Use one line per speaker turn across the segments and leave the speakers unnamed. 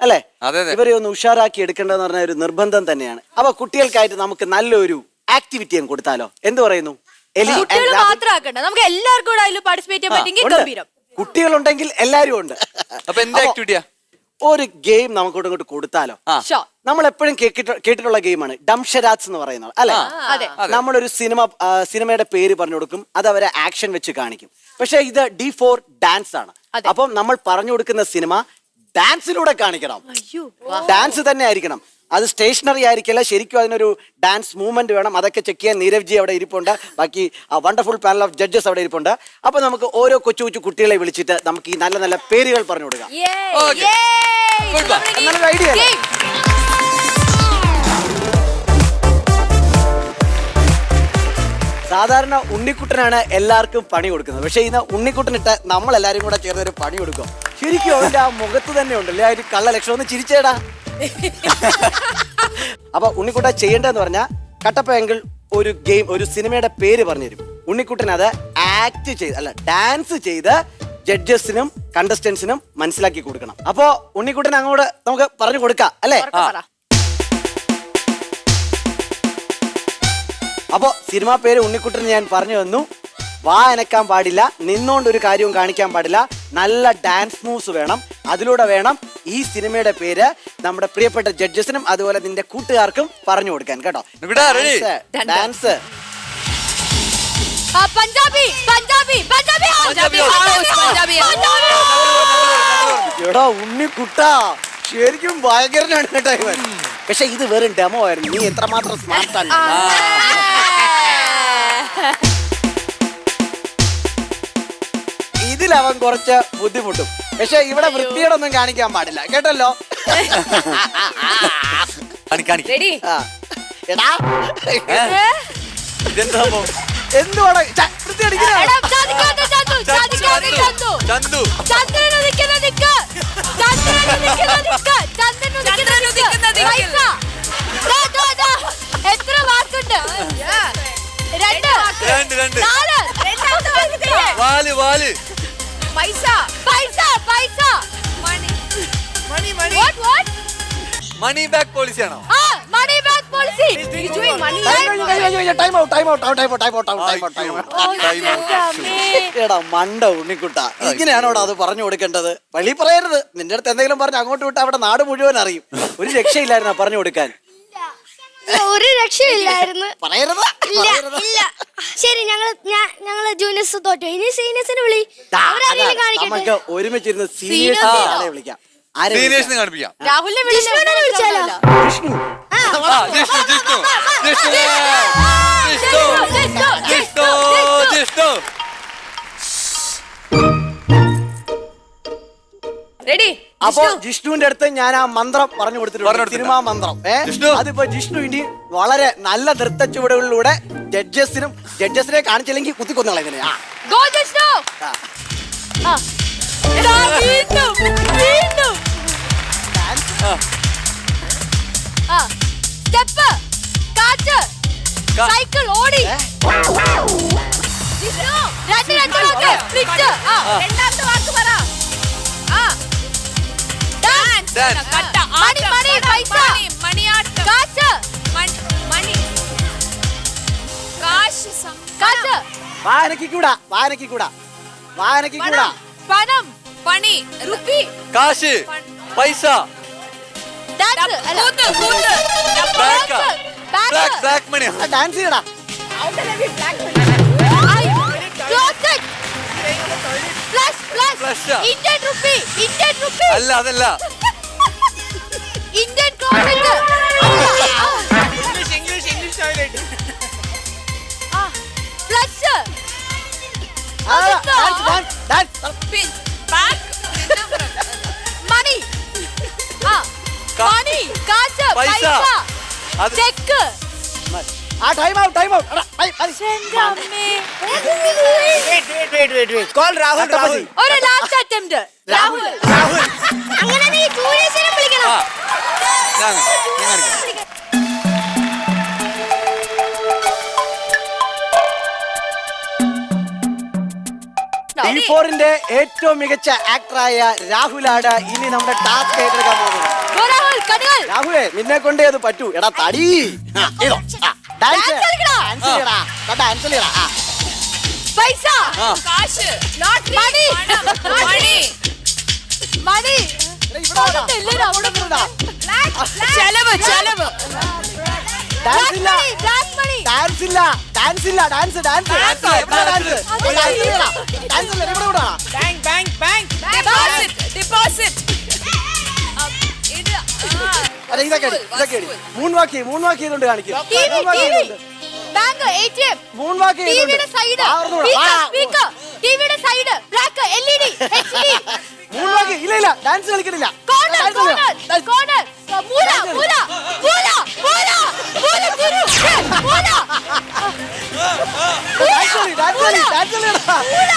അല്ലെ? ഇവരെ ഒന്ന് ഉഷാറാക്കി എടുക്കേണ്ടതെന്ന് പറഞ്ഞ ഒരു നിർബന്ധം തന്നെയാണ്. അപ്പൊ കുട്ടികൾക്കായിട്ട് നമുക്ക് നല്ലൊരു ആക്ടിവിറ്റി കൊടുത്താലോ? എന്ത് പറയുന്നു? കുട്ടികളുണ്ടെങ്കിൽ എല്ലാരും ഉണ്ട്. ഒരു ഗെയിം നമുക്ക് ഇങ്ങോട്ട് കൊടുത്താലോ? നമ്മൾ എപ്പോഴും കേട്ടിട്ടുള്ള ഗെയിമാണ് ഡംഷരാജ് എന്ന് പറയുന്നത്, അല്ലെ? നമ്മളൊരു സിനിമയുടെ പേര് പറഞ്ഞു കൊടുക്കും, അത് അവരെ ആക്ഷൻ വെച്ച് കാണിക്കും. പക്ഷെ ഇത് D4 ഡാൻസ് ആണ്. അപ്പം നമ്മൾ പറഞ്ഞു കൊടുക്കുന്ന സിനിമ ഡാൻസിലൂടെ കാണിക്കണം. ഡാൻസ് തന്നെ ആയിരിക്കണം. അത് സ്റ്റേഷനറി ആയിരിക്കില്ല, ശരിക്കും അതിനൊരു ഡാൻസ് മൂവ്മെന്റ് വേണം. അതൊക്കെ ചെക്ക് ചെയ്യാൻ നീരവ് ജി അവിടെ ഇരിപ്പുണ്ട്, ബാക്കി വണ്ടർഫുൾ പാനൽ ഓഫ് ജഡ്ജസ് അവിടെ ഇരിപ്പുണ്ട്. അപ്പൊ നമുക്ക് ഓരോ കൊച്ചു കൊച്ചു കുട്ടികളെ വിളിച്ചിട്ട് നമുക്ക് ഈ നല്ല നല്ല പേരുകൾ പറഞ്ഞു കൊടുക്കാം. നല്ലൊരു ഐഡിയ. സാധാരണ ഉണ്ണിക്കുട്ടനാണ് എല്ലാവർക്കും പണി കൊടുക്കുന്നത്. പക്ഷെ ഇന്ന് ഉണ്ണിക്കുട്ടനിട്ട് നമ്മൾ എല്ലാരും കൂടെ ചേർന്നൊരു പണി കൊടുക്കും. ശരിക്കും അവന്റെ ആ മുഖത്ത് തന്നെ ഉണ്ടല്ലേ ആ ഒരു കള്ള ലക്ഷണം. ഒന്ന് ചിരിച്ചേടാ. അപ്പൊ ഉണ്ണിക്കുട്ട ചെയ്യേണ്ടതെന്ന് പറഞ്ഞാൽ കട്ടപ്പ എങ്കിൽ ഒരു ഗെയിം, ഒരു സിനിമയുടെ പേര് പറഞ്ഞു തരും. ഉണ്ണിക്കുട്ടൻ അത് ആക്ട് ചെയ്ത് അല്ല ഡാൻസ് ചെയ്ത് ജഡ്ജസിനും കണ്ടസ്റ്റൻസിനും മനസ്സിലാക്കി കൊടുക്കണം. അപ്പോ ഉണ്ണിക്കുട്ടൻ അങ്ങോട്ട് നമുക്ക് പറഞ്ഞു കൊടുക്കാം, അല്ലേ? അപ്പോ സിനിമ പേര് ഉണ്ണിക്കുട്ടൻ ഞാൻ പറഞ്ഞു തന്നു. വാ അനക്കാൻ പാടില്ല, നിന്നോണ്ട് ഒരു കാര്യവും കാണിക്കാൻ പാടില്ല, നല്ല ഡാൻസ് മൂവ്സ് വേണം. അതിലൂടെ വേണം ഈ സിനിമയുടെ പേര് നമ്മുടെ പ്രിയപ്പെട്ട ജഡ്ജസിനും അതുപോലെ നിന്റെ കൂട്ടുകാർക്കും പറഞ്ഞു കൊടുക്കാൻ, കേട്ടോ? ഡാൻസ് എടാ ഉണ്ണിക്കുട്ടാ, ശരിക്കും ഭയങ്കരനാണ് കേട്ടോ ഇവൻ. പക്ഷെ ഇത് വെറും ഡെമോ ആയിരുന്നു. നീ എത്രമാത്രം സ്മാർട്ടാണ്. ഇതിലവൻ കുറച്ച് ബുദ്ധിമുട്ടും. പക്ഷെ ഇവിടെ വൃത്തിയോടൊന്നും കാണിക്കാൻ പാടില്ല, കേട്ടല്ലോ? എന്തുവാണ്
എത്ര വാക്കുണ്ട്?
മണി ബാക്ക് പോളിസി ആണോ?
എടാ മണ്ട ഉണ്ണിക്കുട്ട, ഇങ്ങനെയാണോടാ അത് പറഞ്ഞു കൊടുക്കേണ്ടത്? വഴി പറയരുത്. നിന്റെ അടുത്ത് എന്തെങ്കിലും പറഞ്ഞ് അങ്ങോട്ട് വിട്ട് അവിടെ നാട് മുഴുവൻ അറിയും. ഒരു രക്ഷയില്ലായിരുന്നോ പറഞ്ഞു കൊടുക്കാൻ?
ഒരു രക്ഷയില്ലായിരുന്നു.
പറയരുത്.
ശരി, ഞങ്ങള് ജൂനിയേഴ്സ് തോറ്റു. ഇനി സീനിയേഴ്സിനെ വിളി.
നമുക്ക് ഒരുമിച്ചിരുന്ന് സീനിയേഴ്സിനെ വിളിക്കാം.
രാഹുലിനെ
വിളിച്ചാലോ?
അപ്പൊ ജിഷ്ണുവിന്റെ അടുത്ത് ഞാൻ ആ മന്ത്രം പറഞ്ഞു കൊടുത്തിട്ടുണ്ട്, സിനിമാ മന്ത്രം. അതിപ്പോ ജിഷ്ണു ഇനി വളരെ നല്ല നൃത്ത ചുവടുകളിലൂടെ ജഡ്ജസിനെ കാണിച്ചില്ലെങ്കിൽ കുത്തിക്കൊന്നുകളെ. എങ്ങനെയാ?
സൈക്കിൾ ഓടി രണ്ടാമത്തെ വാക്ക് പറ. പണം, പണി, റുപ്പി,
കാശ്, പൈസ, ബ്ലാക്ക് മണി.
ഡാൻസ് ചെയ്യടാ.
ഇന്ത്യൻ റുപ്പി, ഇന്ത്യൻ റുപ്പി
അല്ല, അതല്ല.
Indian coin, English toilet, flush, money, money, കാശ്, പൈസ, cheque.
Time out.
Call Rahul.
ഒരു ലാസ്റ്റ് അറ്റംപ്റ്റ്. രാഹുൽ
അങ്ങനെ നീ ജൂനിയേഴ്സിനെ വിളിക്കണം.
D4ന്റെ ഏറ്റവും മികച്ച ആക്ടറായ രാഹുലാണ് ഇനി നമ്മുടെ ടാസ്ക് ഏറ്റെടുക്കാൻ പോകുന്നത്.
കണ്ണുകൾ
രാഹുലേ നിന്നെ കൊണ്ടേ അത് പറ്റൂ. എടാ തടി. ഇതോ. ഡാൻസ്
കളിക്കടാ.
ഡാൻസ് ചെയ്യടാ. ഡാൻസ് ചെയ്യടാ.
പൈസ
കാശ്
ലോട്ടറി മണി
മണി
മണി
ഇവിടെ വാടാ. അവിടെ നിന്നെടാ.
ചെലവ് ചെലവ്
ഡാൻസ് ഇല്ല.
ബ്ലാക്ക് മണി
ഡാൻസ് ഇല്ല. ഡാൻസ് ഇല്ല. ഡാൻസ് ഡാൻസ് ഡാൻസ് ഡാൻസ് ചെയ്യടാ. ഡാൻസ് ഇല്ല. ഇവിടെ വിടാ.
Bank bank bank deposit deposit ഇത്
അല്ല ഇതൊക്കെ മൂൺ വാക്ക് ചെയ്തോണ്ട് കാണിക്കും.
ബാങ്ക് എടിഎം
മൂൺ വാക്ക്
ടിവിയുടെ സൈഡ് സ്പീക്കർ ടിവിയുടെ side black LED HD
moon വാക്ക് ഇല്ല ഡാൻസ് കളിക്കണില്ല.
കോർണർ കോർണർ കോർണർ മൂല മൂല മൂല മൂല മൂല തിരു മൂല
ഡാൻസ് കളിടാ.
മൂല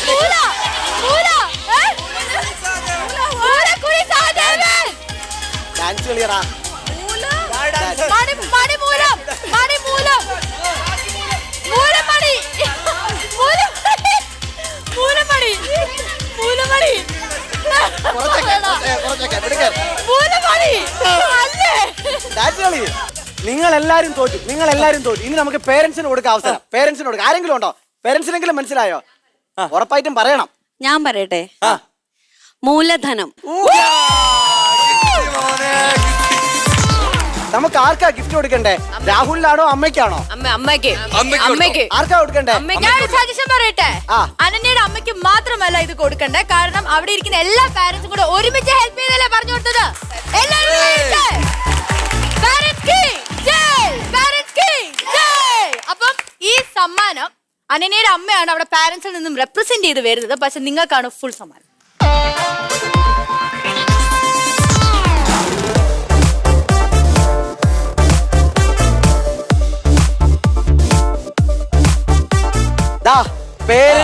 മൂല മൂല മൂല കുടി സാധേവൻ
ഡാൻസ് കളിയടാ.
മണിമൂലം മണിമൂലം മൂലമണി മൂലമണി മൂലമണി
കുറച്ചൊക്കെ എടുക്കാൻ
മൂലമണി അല്ലേ
ഡാൻസ് കളി. നിങ്ങൾ എല്ലാരും തോറ്റു. ഇനി നമുക്ക് പേരൻസിന് കൊടുക്കാം അവസരം. പേരൻസിന് കൊടുക്കാം. ആരെങ്കിലും ഉണ്ടോ? പേരൻസിനെങ്കിലും മനസ്സിലായോ? ഉറപ്പായിട്ടും പറയണം.
ഞാൻ പറയട്ടെ. മൂലധനം.
നമുക്ക് ആർക്കാ ഗിഫ്റ്റ് കൊടുക്കണ്ടേ? രാഹുലിനാണോ അമ്മയ്ക്കാണോ?
അമ്മയ്ക്ക്
അമ്മയ്ക്ക്
ആർക്കാ കൊടുക്കണ്ടേ?
ഞാൻ ഒരു സജഷൻ പറയട്ടെ.
ആ.
അനന്യയുടെ അമ്മയ്ക്ക് മാത്രമല്ല ഇത് കൊടുക്കണ്ടേ, കാരണം അവിടെ ഇരിക്കുന്ന എല്ലാ പാരന്റ്സും കൂടെ ഒരുമിച്ച് ഹെൽപ്പ് ചെയ്തല്ലേ പറഞ്ഞു കൊടുത്തത്. എല്ലാവരും കൈയടിച്ച്. Parents King, ജയ്. Parents King, ജയ്. അപ്പം ഈ സമ്മാനം അനന്യയുടെ അമ്മയാണ് അവിടെ പാരന്റ്സിൽ നിന്നും റെപ്രസെന്റ് ചെയ്ത് വരുന്നത്. പക്ഷെ നിങ്ങൾക്കാണ് ഫുൾ സമ്മാനം.
ദാ പേര്